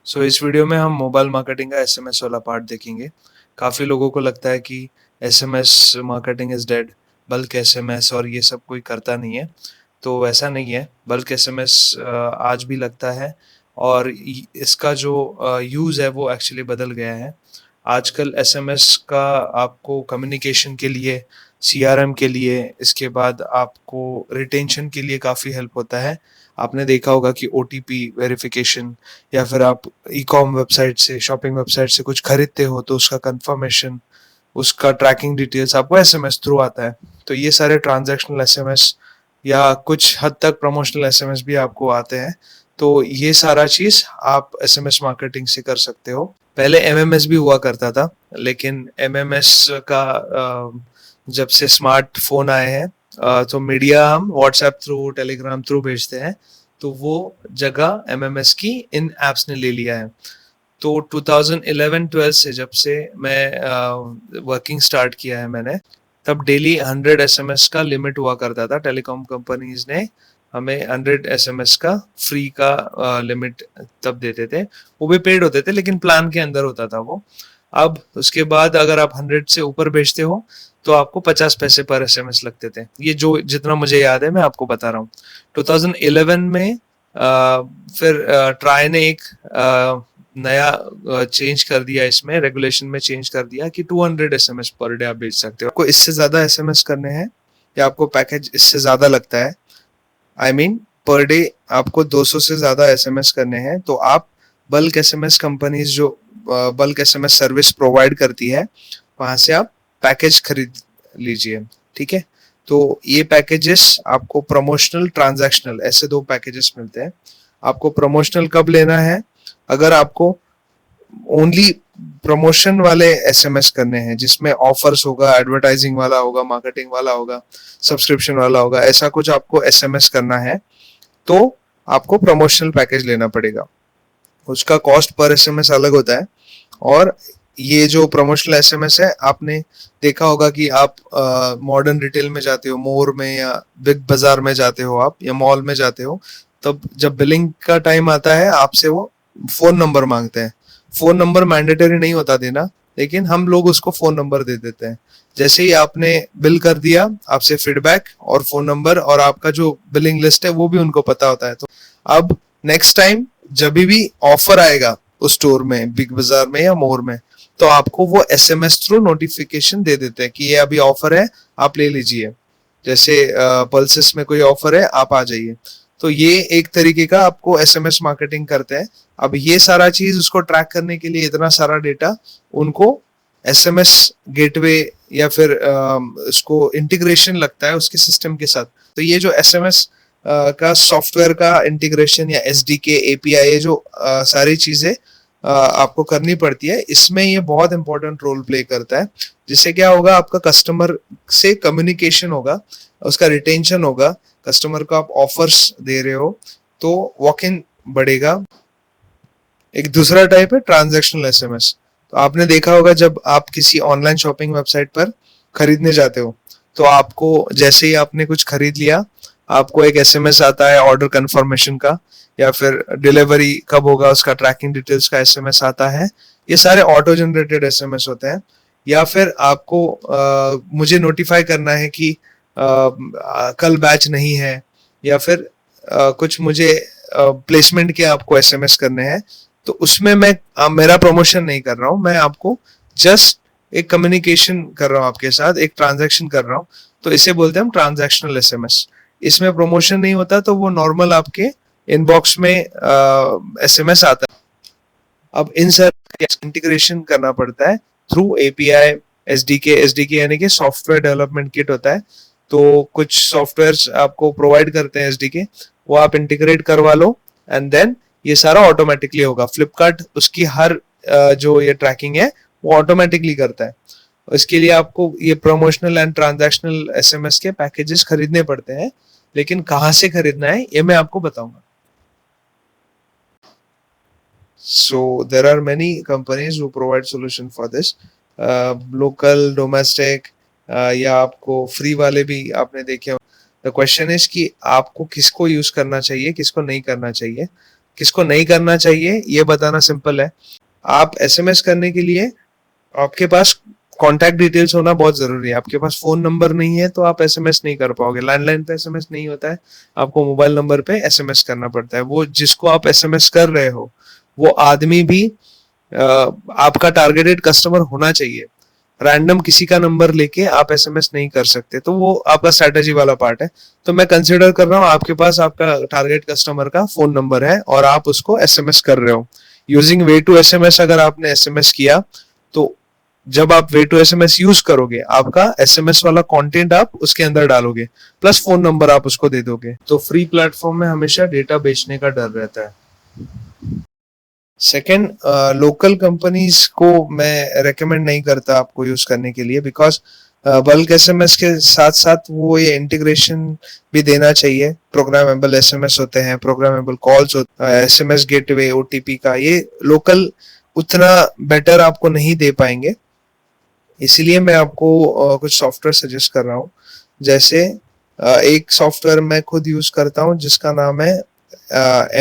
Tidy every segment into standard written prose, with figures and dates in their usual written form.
इस वीडियो में हम मोबाइल मार्केटिंग का एसएमएस वाला पार्ट देखेंगे। काफ़ी लोगों को लगता है कि SMS marketing is dead, bulk SMS और ये सब कोई करता नहीं है। तो ऐसा नहीं है, बल्क एसएमएस आज भी लगता है और इसका जो यूज़ है वो एक्चुअली बदल गया है। आजकल एसएमएस का आपको कम्युनिकेशन के लिए, सीआरएम के लिए, इसके बाद आपको रिटेंशन के लिए काफ़ी हेल्प होता है। आपने देखा होगा कि ओटीपी वेरिफिकेशन या फिर आप ई-कॉम वेबसाइट से, शॉपिंग वेबसाइट से कुछ खरीदते हो तो उसका कंफर्मेशन, उसका ट्रैकिंग डिटेल्स आपको एसएमएस थ्रू आता है। तो ये सारे ट्रांजैक्शनल एसएमएस या कुछ हद तक प्रमोशनल एसएमएस भी आपको आते हैं। तो ये सारा चीज़ आप एसएमएस मार्केटिंग से कर सकते हो। पहले एमएमएस भी हुआ करता था, लेकिन एमएमएस का जब से स्मार्टफ़ोन आए हैं तो मीडिया हम व्हाट्सएप थ्रू, टेलीग्राम थ्रू भेजते हैं, तो वो जगह एमएमएस की इन ऐप्स ने ले लिया है। तो 2011-12 से जब से मैं वर्किंग स्टार्ट किया है मैंने, तब डेली 100 एसएमएस का लिमिट हुआ करता था। टेलीकॉम कंपनीज ने हमें 100 एसएमएस का फ्री का लिमिट तब देते थे। वो भी पेड होते थे, लेकिन प्लान के अंदर होता था वो। अब उसके बाद अगर आप 100 से ऊपर भेजते हो तो आपको 50 पैसे पर एसएमएस लगते थे। ये जो जितना मुझे याद है मैं आपको बता रहा हूँ। 2011 में फिर ट्राई ने एक नया चेंज कर दिया, इसमें रेगुलेशन में चेंज कर दिया कि 200 एसएमएस पर डे आप भेज सकते हो। आपको इससे ज़्यादा एसएमएस करने हैं या आपको पैकेज इससे ज़्यादा लगता है, आई मीन पर डे आपको 200 से ज़्यादा एसएमएस करने हैं, तो आप बल्क एसएमएस कंपनीज जो बल्क एसएमएस सर्विस प्रोवाइड करती है, वहाँ से आप पैकेज खरीद लीजिए। ठीक है, तो ये पैकेजेस आपको प्रमोशनल, ट्रांजैक्शनल, ऐसे दो पैकेजेस मिलते हैं। आपको प्रमोशनल कब लेना है? अगर आपको ओनली प्रमोशन वाले एसएमएस करने हैं, जिसमें ऑफर्स होगा, एडवर्टाइजिंग वाला होगा, मार्केटिंग वाला होगा, सब्सक्रिप्शन वाला होगा, ऐसा कुछ आपको एसएमएस करना है, तो आपको प्रमोशनल पैकेज लेना पड़ेगा। उसका कॉस्ट पर एसएमएस अलग होता है। और ये जो प्रमोशनल एसएमएस है, आपने देखा होगा कि आप मॉडर्न रिटेल में जाते हो, मोर में या बिग बाजार में जाते हो आप, या मॉल में जाते हो, तब जब बिलिंग का टाइम आता है आपसे वो फोन नंबर मांगते हैं। फोन नंबर मैंडेटरी नहीं होता देना, लेकिन हम लोग उसको फोन नंबर दे देते हैं। जैसे ही आपने बिल कर दिया, आपसे फीडबैक और फोन नंबर और आपका जो बिलिंग लिस्ट है वो भी उनको पता होता है। तो अब नेक्स्ट टाइम जब भी ऑफर आएगा उस स्टोर में, बिग बाजार में या मोर में, तो आपको वो एसएमएस थ्रू नोटिफिकेशन दे देते हैं कि ये अभी ऑफर है, आप ले लीजिए। जैसे पल्सेस में कोई ऑफर है, आप आ जाइए। तो ये एक तरीके का आपको एसएमएस मार्केटिंग करते हैं। अब ये सारा चीज उसको ट्रैक करने के लिए इतना सारा डेटा उनको एसएमएस गेटवे या फिर उसको इंटीग्रेशन लगता है उसके सिस्टम के साथ। तो ये जो एसएमएस का सॉफ्टवेयर का इंटीग्रेशन या एसडीके, एपीआई, ये जो सारी चीजें आपको करनी पड़ती है, इसमें ये बहुत इंपॉर्टेंट रोल प्ले करता है। जिससे क्या होगा, आपका कस्टमर से कम्युनिकेशन होगा, उसका रिटेंशन होगा, कस्टमर को आप ऑफर्स दे रहे हो तो वॉक इन बढ़ेगा। एक दूसरा टाइप है ट्रांजैक्शनल एसएमएस। तो आपने देखा होगा जब आप किसी ऑनलाइन शॉपिंग वेबसाइट पर खरीदने जाते हो, तो आपको जैसे ही आपने कुछ खरीद लिया, आपको एक एसएमएस आता है ऑर्डर कंफर्मेशन का, या फिर डिलीवरी कब होगा उसका ट्रैकिंग डिटेल्स का एसएमएस आता है। ये सारे ऑटो जनरेटेड एसएमएस होते हैं। या फिर आपको मुझे नोटिफाई करना है कि कल बैच नहीं है, या फिर कुछ मुझे प्लेसमेंट के आपको एसएमएस करने हैं, तो उसमें मैं मेरा प्रमोशन नहीं कर रहा हूँ, मैं आपको जस्ट एक कम्युनिकेशन कर रहा हूँ आपके साथ, एक ट्रांजैक्शन कर रहा हूँ। तो इसे बोलते हैं हम ट्रांजैक्शनल एसएमएस। इसमें प्रमोशन नहीं होता, तो वो नॉर्मल आपके इनबॉक्स में एसएमएस आता है। अब इन सर इंटीग्रेशन करना पड़ता है थ्रू एपीआई, एसडीके। एसडीके यानी कि सॉफ्टवेयर डेवलपमेंट किट होता है। तो कुछ सॉफ्टवेयर्स आपको प्रोवाइड करते हैं एसडीके, वो आप इंटीग्रेट करवा लो, एंड देन ये सारा ऑटोमेटिकली होगा। फ्लिपकार्ट उसकी हर जो ये ट्रैकिंग है वो ऑटोमेटिकली करता है। इसके लिए आपको ये प्रमोशनल एंड ट्रांजैक्शनल एसएमएस के पैकेजेस खरीदने पड़ते हैं, लेकिन कहाँ से खरीदना है ये मैं आपको बताऊंगा। So there are many companies who provide solution for this, local, domestic, या आपको फ्री वाले भी आपने देखे। द क्वेश्चन इज कि आपको किसको यूज करना चाहिए, किसको नहीं करना चाहिए, किसको नहीं करना चाहिए ये बताना सिंपल है। आप एसएमएस करने के लिए आपके पास कॉन्टैक्ट डिटेल्स होना बहुत जरूरी है। आपके पास फोन नंबर नहीं है तो आप एसएमएस नहीं कर पाओगे। लैंडलाइन पे एसएमएस नहीं होता है, आपको मोबाइल नंबर पे एसएमएस करना पड़ता है। वो जिसको आप एसएमएस कर रहे हो वो आदमी भी आपका टारगेटेड कस्टमर होना चाहिए। रैंडम किसी का नंबर लेके आप एसएमएस नहीं कर सकते, तो वो आपका स्ट्रेटेजी वाला पार्ट है। तो मैं कंसिडर कर रहा हूँ आपके पास आपका टारगेट कस्टमर का फोन नंबर है और आप उसको एसएमएस कर रहे हो यूजिंग वे टू एसएमएस। अगर आपने एसएमएस किया तो जब आप वे टू एसएमएस यूज करोगे आपका एसएमएस वाला कंटेंट आप उसके अंदर डालोगे, प्लस फोन नंबर आप उसको दे दोगे। तो फ्री प्लेटफॉर्म में हमेशा डेटा बेचने का डर रहता है। सेकेंड, लोकल कंपनीज को मैं रेकमेंड नहीं करता आपको यूज करने के लिए, बिकॉज बल्क एसएमएस के साथ साथ वो ये इंटीग्रेशन भी देना चाहिए। प्रोग्रामेबल एसएमएस होते हैं, प्रोग्रामेबल कॉल्स होते हैं, एसएमएस गेटवे ओटीपी का, ये लोकल उतना बेटर आपको नहीं दे पाएंगे। इसीलिए मैं आपको कुछ सॉफ्टवेयर सजेस्ट कर रहा हूँ। जैसे एक सॉफ्टवेयर मैं खुद यूज करता हूँ जिसका नाम है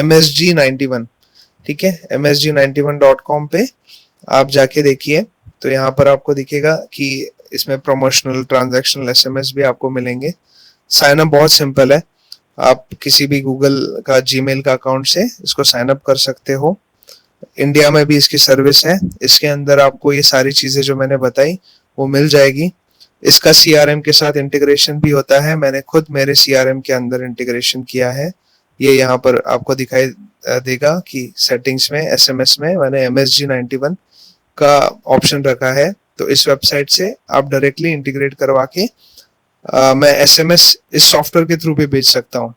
MSG91। ठीक है, MSG91.com पे आप जाके देखिए तो यहाँ पर आपको दिखेगा कि इसमें प्रमोशनल ट्रांजैक्शनल एसएमएस भी आपको मिलेंगे। साइन अप बहुत सिंपल है, आप किसी भी गूगल का जीमेल का अकाउंट से इसको साइन अप कर सकते हो। इंडिया में भी इसकी सर्विस है। इसके अंदर आपको ये सारी चीजें जो मैंने बताई वो मिल जाएगी। इसका सीआरएम के साथ इंटीग्रेशन भी होता है। मैंने खुद मेरे सीआरएम के अंदर इंटीग्रेशन किया है। ये यहाँ पर आपको दिखाई देगा कि सेटिंग्स में एसएमएस में मैंने MSG91 का ऑप्शन रखा है। तो इस वेबसाइट से आप डायरेक्टली इंटीग्रेट करवा के मैं एसएमएस इस सॉफ्टवेयर के थ्रू भी भेज सकता हूँ।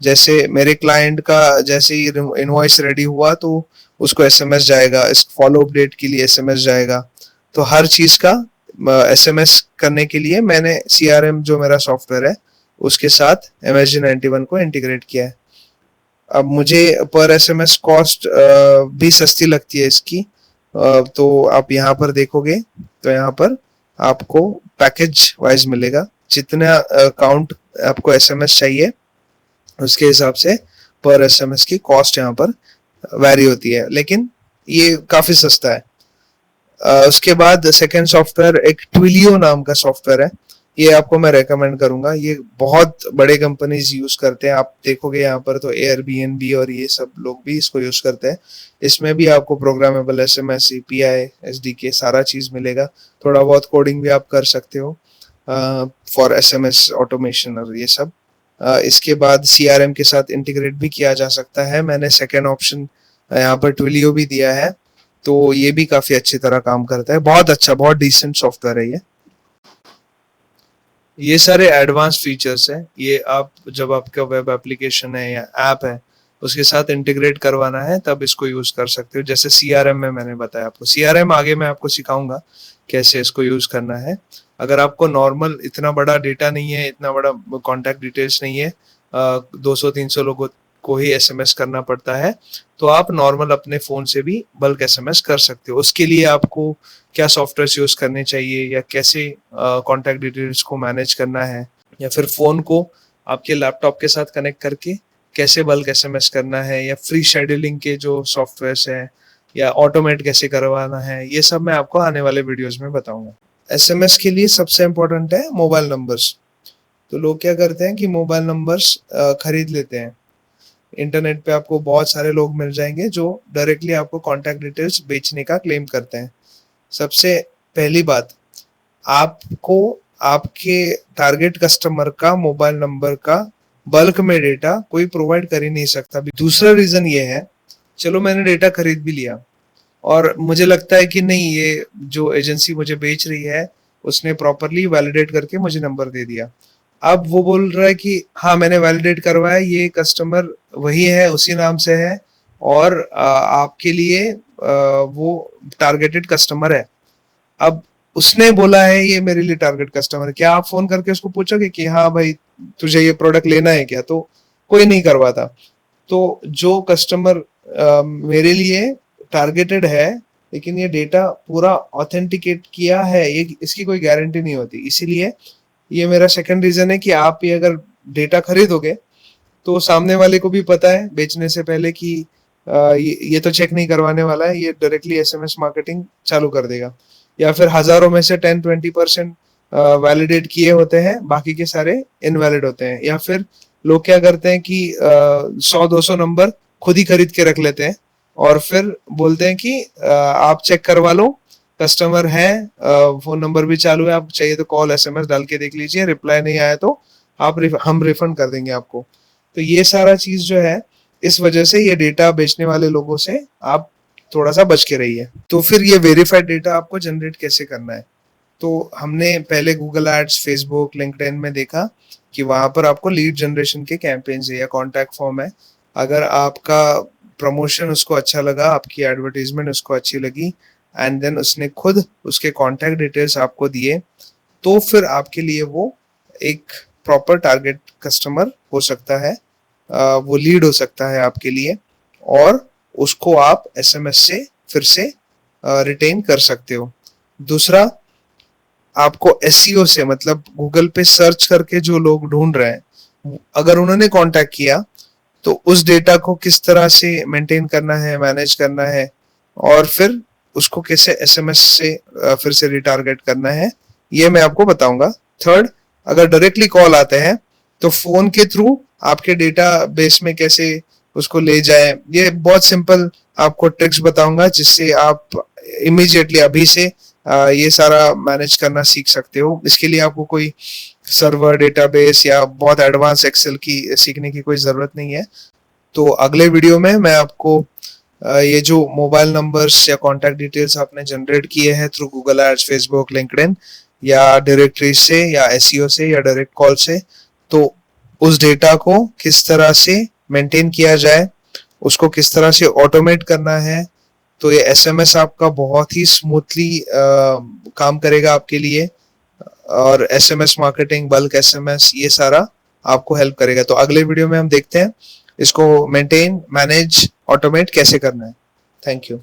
जैसे मेरे क्लाइंट का जैसे ही इनवॉइस रेडी हुआ तो उसको एसएमएस जाएगा, इस फॉलो अपडेट के लिए एसएमएस जाएगा। तो हर चीज का एसएमएस करने के लिए मैंने सीआरएम जो मेरा सॉफ्टवेयर है उसके साथ MSG91 को इंटीग्रेट किया है। अब मुझे पर एसएमएस कॉस्ट भी सस्ती लगती है इसकी। तो आप यहाँ पर देखोगे तो यहाँ पर आपको पैकेज वाइज मिलेगा। जितना काउंट आपको एसएमएस चाहिए उसके हिसाब से पर एसएमएस की कॉस्ट यहाँ पर वैरी होती है, लेकिन ये काफी सस्ता है। उसके बाद सेकेंड सॉफ्टवेयर एक ट्विलियो नाम का सॉफ्टवेयर है। ये आपको मैं रेकमेंड करूंगा। ये बहुत बड़े कंपनीज यूज करते हैं। आप देखोगे यहाँ पर तो एयरबीएनबी और ये सब लोग भी इसको यूज करते हैं। इसमें भी आपको प्रोग्रामेबल एसएमएस, एपीआई, एसडीके सारा चीज मिलेगा। थोड़ा बहुत कोडिंग भी आप कर सकते हो फॉर एसएमएस ऑटोमेशन और ये सब। इसके बाद सीआरएम के साथ इंटीग्रेट भी किया जा सकता है। मैंने सेकेंड ऑप्शन यहाँ पर ट्विलियो भी दिया है, तो ये भी काफी अच्छी तरह काम करता है। बहुत अच्छा, बहुत डिसेंट सॉफ्टवेयर है ये सारे एडवांस फीचर्स हैं। ये आप जब आपका वेब एप्लीकेशन है या ऐप है उसके साथ इंटीग्रेट करवाना है तब इसको यूज कर सकते हो। जैसे सीआरएम में मैंने बताया आपको, सीआरएम आगे मैं आपको सिखाऊंगा कैसे इसको यूज करना है। अगर आपको नॉर्मल इतना बड़ा डेटा नहीं है, इतना बड़ा कॉन्टैक्ट डिटेल्स नहीं है, 200-300 लोगों को ही एसएमएस करना पड़ता है, तो आप नॉर्मल अपने फोन से भी बल्क एसएमएस कर सकते हो। उसके लिए आपको क्या सॉफ्टवेयर यूज करने चाहिए या कैसे कॉन्टैक्ट डिटेल्स को मैनेज करना है, या फिर फोन को आपके लैपटॉप के साथ कनेक्ट करके कैसे बल्क एसएमएस करना है, या फ्री शेड्यूलिंग के जो सॉफ्टवेयर्स हैं, या ऑटोमेट कैसे करवाना है, ये सब मैं आपको आने वाले वीडियोस में बताऊंगा। एसएमएस के लिए सबसे इम्पोर्टेंट है मोबाइल नंबर्स। तो लोग क्या करते हैं कि मोबाइल नंबर्स खरीद लेते हैं। इंटरनेट पे आपको बहुत सारे लोग मिल जाएंगे जो डायरेक्टली आपको कॉन्टैक्ट डिटेल्स बेचने का क्लेम करते हैं। सबसे पहली बात, आपको आपके टारगेट कस्टमर का मोबाइल नंबर का बल्क में डेटा कोई प्रोवाइड कर ही नहीं सकता। दूसरा रीजन ये है, चलो मैंने डेटा खरीद भी लिया और मुझे लगता है कि नहीं, ये जो एजेंसी मुझे बेच रही है उसने प्रॉपरली वैलिडेट करके मुझे नंबर दे दिया। अब वो बोल रहा है कि हाँ मैंने वैलिडेट करवाया, ये कस्टमर वही है, उसी नाम से है और आपके लिए वो टारगेटेड कस्टमर है। अब उसने बोला है ये मेरे लिए टारगेट कस्टमर है, क्या आप फोन करके उसको पूछोगे कि हाँ भाई तुझे ये प्रोडक्ट लेना है क्या? तो कोई नहीं करवाता। तो जो कस्टमर मेरे लिए टारगेटेड है लेकिन ये डेटा पूरा ऑथेंटिकेट किया है, ये इसकी कोई गारंटी नहीं होती। इसीलिए ये मेरा सेकंड रीजन है कि आप ये अगर डेटा खरीदोगे तो सामने वाले को भी पता है बेचने से पहले कि ये तो चेक नहीं करवाने वाला है, ये डायरेक्टली एसएमएस मार्केटिंग चालू कर देगा। या फिर हजारों में से 10-20% वैलिडेट किए होते हैं, बाकी के सारे इनवैलिड होते हैं। या फिर लोग क्या करते हैं कि 100-200 नंबर खुद ही खरीद के रख लेते हैं और फिर बोलते हैं कि आप चेक करवा लो, कस्टमर है, फोन नंबर भी चालू है, आप चाहिए तो कॉल एसएमएस डाल के देख लीजिए, रिप्लाई नहीं आया तो हम रिफंड कर देंगे आपको। तो ये सारा चीज जो है, इस वजह से ये डेटा बेचने वाले लोगों से आप थोड़ा सा बच के रहिए। तो फिर ये वेरीफाइड डेटा आपको जनरेट कैसे करना है? तो हमने पहले गूगल एड्स, फेसबुक, लिंक्डइन में देखा कि वहां पर आपको लीड जनरेशन के कैंपेन्स है या कॉन्टैक्ट फॉर्म है। अगर आपका प्रमोशन उसको अच्छा लगा, आपकी एडवर्टीजमेंट उसको अच्छी लगी, एंड देन उसने खुद उसके कॉन्टैक्ट डिटेल्स आपको दिए, तो फिर आपके लिए वो एक प्रॉपर टारगेट कस्टमर हो सकता है, वो लीड हो सकता है आपके लिए, और उसको आप एसएमएस से फिर से रिटेन कर सकते हो। दूसरा, आपको एसईओ से, मतलब गूगल पे सर्च करके जो लोग ढूंढ रहे हैं, अगर उन्होंने कांटेक्ट किया तो उस डेटा को किस तरह से मेंटेन करना है, मैनेज करना है, और फिर उसको कैसे एसएमएस से फिर से रिटारगेट करना है, ये मैं आपको बताऊंगा। थर्ड, अगर डायरेक्टली कॉल आते हैं तो फोन के थ्रू आपके डेटा बेस में कैसे उसको ले जाए, ये बहुत सिंपल आपको ट्रिक्स बताऊंगा, जिससे आप इमीडिएटली अभी से ये सारा मैनेज करना सीख सकते हो। इसके लिए आपको कोई सर्वर, डेटाबेस या बहुत एडवांस एक्सेल की सीखने की कोई जरूरत नहीं है। तो अगले वीडियो में मैं आपको ये जो मोबाइल नंबर्स या कॉन्टैक्ट डिटेल्स आपने जनरेट किए हैं through Google Ads, Facebook, LinkedIn या डायरेक्टरी से या एसईओ से या डायरेक्ट कॉल से, तो उस डेटा को किस तरह से मेंटेन किया जाए, उसको किस तरह से ऑटोमेट करना है, तो ये एसएमएस आपका बहुत ही स्मूथली काम करेगा आपके लिए, और एसएमएस मार्केटिंग, बल्क एसएमएस, ये सारा आपको हेल्प करेगा। तो अगले वीडियो में हम देखते हैं इसको मेंटेन, मैनेज, ऑटोमेट कैसे करना है। Thank you.